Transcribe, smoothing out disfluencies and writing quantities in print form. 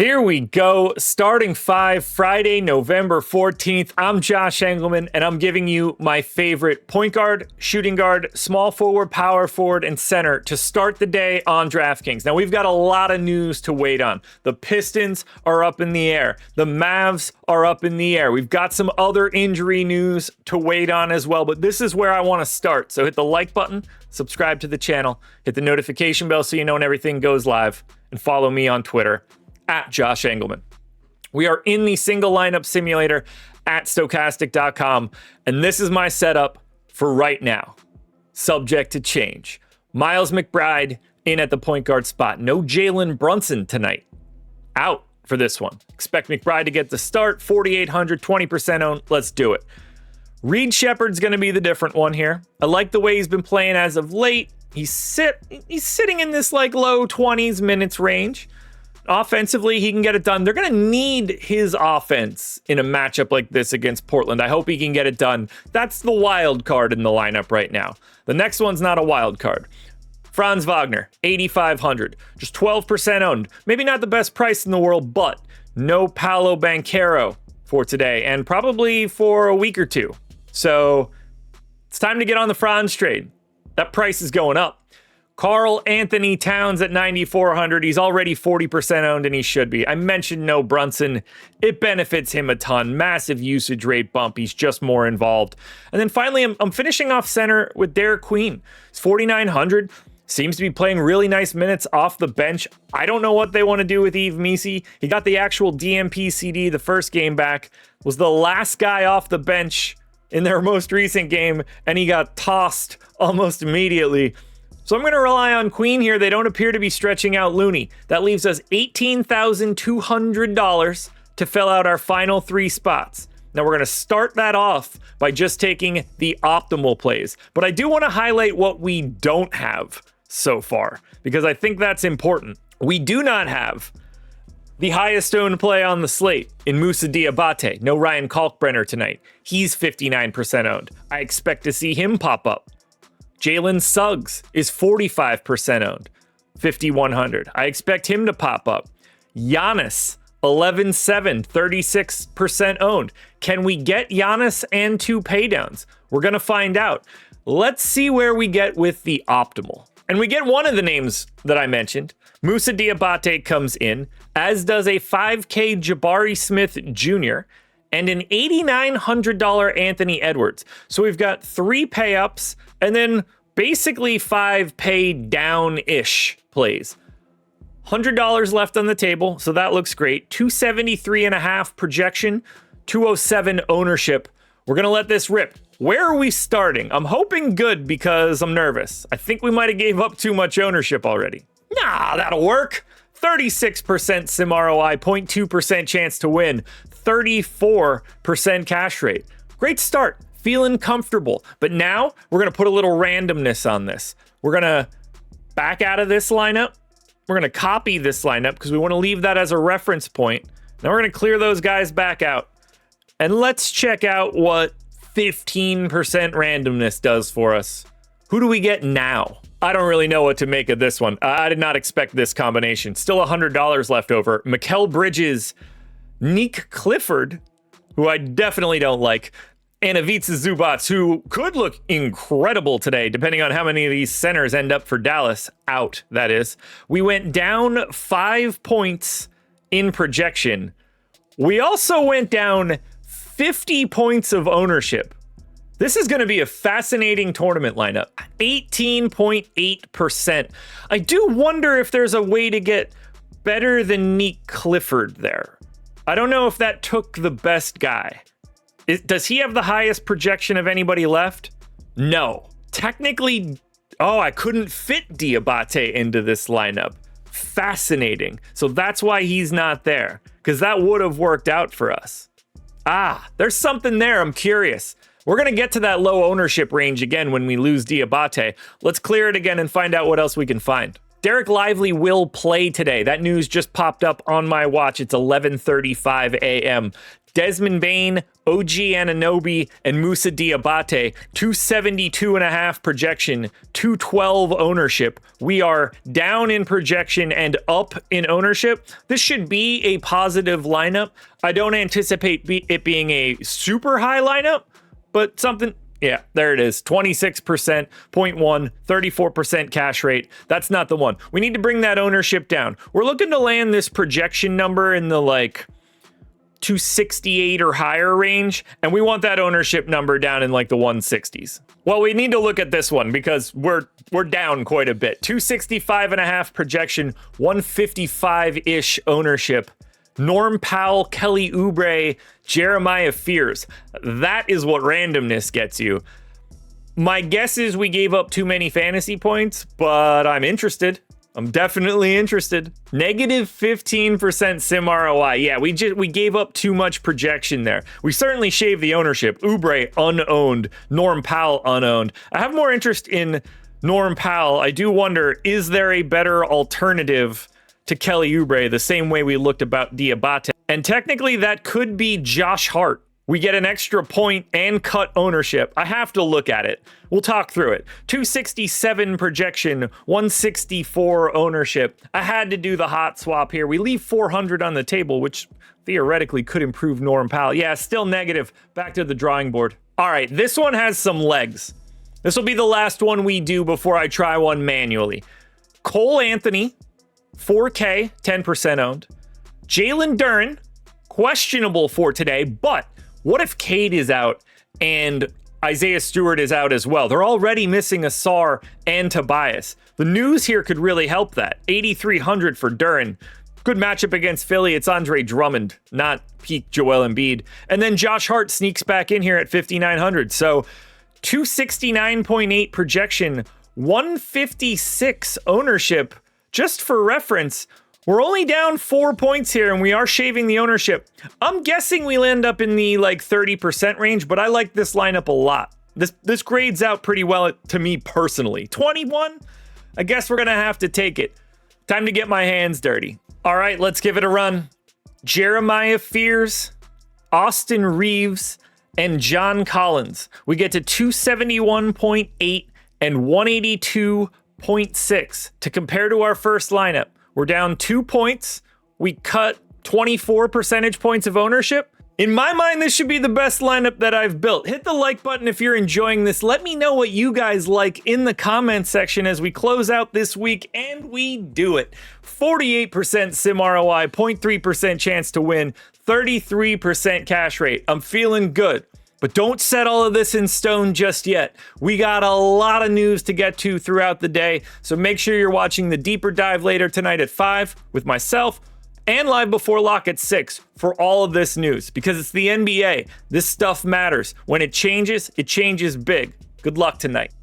Here we go. Starting five, Friday, November 14th. I'm Josh Engleman, and I'm giving you my favorite point guard, shooting guard, small forward, power forward, and center to start the day on DraftKings. Now, we've got a lot of news to wait on. The Pistons are up in the air. The Mavs are up in the air. We've got some other injury news to wait on as well, but this is where I want to start. So hit the like button, subscribe to the channel, hit the notification bell so you know when everything goes live, and follow me on Twitter at Josh Engleman. We are in the single lineup simulator at Stokastic.com, and this is my setup for right now, subject to change. Miles McBride in at the point guard spot. No Jalen Brunson tonight. Out for this one. Expect McBride to get the start. 4,800, 20% owned. Let's do it. Reed Shepherd's going to be the different one here. I like the way he's been playing as of late. He's sitting in this like low 20s minutes range. Offensively, he can get it done. They're going to need his offense in a matchup like this against Portland. I hope he can get it done. That's the wild card in the lineup right now. The next one's not a wild card. Franz Wagner, 8,500, just 12% owned. Maybe not the best price in the world, but no Paolo Banchero for today and probably for a week or two. So it's time to get on the Franz trade. That price is going up. Karl Anthony Towns at 9,400. He's already 40% owned, and he should be. I mentioned no Brunson. It benefits him a ton. Massive usage rate bump. He's just more involved. And then finally, I'm finishing off center with Derek Queen. He's 4,900. Seems to be playing really nice minutes off the bench. I don't know what they want to do with Yves Missi. He got the actual DMP CD the first game back. Was the last guy off the bench in their most recent game, and he got tossed almost immediately. So I'm going to rely on Queen here. They don't appear to be stretching out Looney. That leaves us $18,200 to fill out our final three spots. Now we're going to start that off by just taking the optimal plays. But I do want to highlight what we don't have so far, because I think that's important. We do not have the highest owned play on the slate in Moussa Diabate. No Ryan Kalkbrenner tonight. He's 59% owned. I expect to see him pop up. Jalen Suggs is 45% owned, 5,100. I expect him to pop up. Giannis, 11.7, 36% owned. Can we get Giannis and two paydowns? We're going to find out. Let's see where we get with the optimal. And we get one of the names that I mentioned. Moussa Diabate comes in, as does a 5K Jabari Smith Jr., and an $8,900 Anthony Edwards. So we've got three pay-ups and then basically five pay-down-ish plays. $100 left on the table, so that looks great. 273.5 projection, 207 ownership. We're going to let this rip. Where are we starting? I'm hoping good because I'm nervous. I think we might have gave up too much ownership already. Nah, that'll work. 36% sim ROI, 0.2% chance to win, 34% cash rate. Great start, feeling comfortable. But now we're going to put a little randomness on this. We're going to back out of this lineup. We're going to copy this lineup because we want to leave that as a reference point. Now we're going to clear those guys back out. And let's check out what 15% randomness does for us. Who do we get now? I don't really know what to make of this one. I did not expect this combination. Still $100 left over. Mikal Bridges, Nick Clifford, who I definitely don't like, and Ivica Zubac, who could look incredible today, depending on how many of these centers end up for Dallas. Out, that is. We went down 5 points in projection. We also went down 50 points of ownership. This is going to be a fascinating tournament lineup. 18.8%. I do wonder if there's a way to get better than Nick Clifford there. I don't know if that took the best guy. Does he have the highest projection of anybody left? No. Technically, I couldn't fit Diabate into this lineup. Fascinating. So that's why he's not there, because that would have worked out for us. There's something there. I'm curious. We're going to get to that low ownership range again when we lose Diabate. Let's clear it again and find out what else we can find. Derek Lively will play today. That news just popped up on my watch. It's 11:35 a.m. Desmond Bain, OG Anunoby, and Moussa Diabate, 272.5 projection, 212 ownership. We are down in projection and up in ownership. This should be a positive lineup. I don't anticipate it being a super high lineup, but something. Yeah, there it is. 26%, 0.1, 34% cash rate. That's not the one. We need to bring that ownership down. We're looking to land this projection number in the 268 or higher range, and we want that ownership number down in the 160s. Well, we need to look at this one because we're down quite a bit. 265.5 projection, 155-ish ownership. Norm Powell, Kelly Oubre, Jeremiah Fears. That is what randomness gets you. My guess is we gave up too many fantasy points, but I'm interested. I'm definitely interested. Negative 15% sim ROI. Yeah, we gave up too much projection there. We certainly shaved the ownership. Oubre unowned, Norm Powell unowned. I have more interest in Norm Powell. I do wonder, is there a better alternative to Kelly Oubre the same way we looked about Diabate? And technically that could be Josh Hart. We get an extra point and cut ownership. I have to look at it. We'll talk through it. 267 projection, 164 ownership. I had to do the hot swap here. We leave 400 on the table, which theoretically could improve Norm Powell. Yeah, still negative. Back to the drawing board. All right, this one has some legs. This will be the last one we do before I try one manually. Cole Anthony, 4K, 10% owned. Jalen Duren, questionable for today, but what if Cade is out and Isaiah Stewart is out as well? They're already missing Asar and Tobias. The news here could really help that. 8,300 for Duren. Good matchup against Philly. It's Andre Drummond, not peak Joel Embiid. And then Josh Hart sneaks back in here at 5,900. So 269.8 projection, 156 ownership. Just for reference, we're only down 4 points here, and we are shaving the ownership. I'm guessing we'll end up in the 30% range, but I like this lineup a lot. This grades out pretty well to me personally. 21? I guess we're going to have to take it. Time to get my hands dirty. All right, let's give it a run. Jeremiah Fears, Austin Reeves, and John Collins. We get to 271.8 and 182.6 to compare to our first lineup. We're down 2 points. We cut 24 percentage points of ownership. In my mind, this should be the best lineup that I've built. Hit the like button if you're enjoying this. Let me know what you guys like in the comments section as we close out this week, and we do it. 48% sim ROI, 0.3% chance to win, 33% cash rate. I'm feeling good. But don't set all of this in stone just yet. We got a lot of news to get to throughout the day, so make sure you're watching the deeper dive later tonight at 5 with myself and live before lock at 6 for all of this news, because it's the NBA. This stuff matters. When it changes big. Good luck tonight.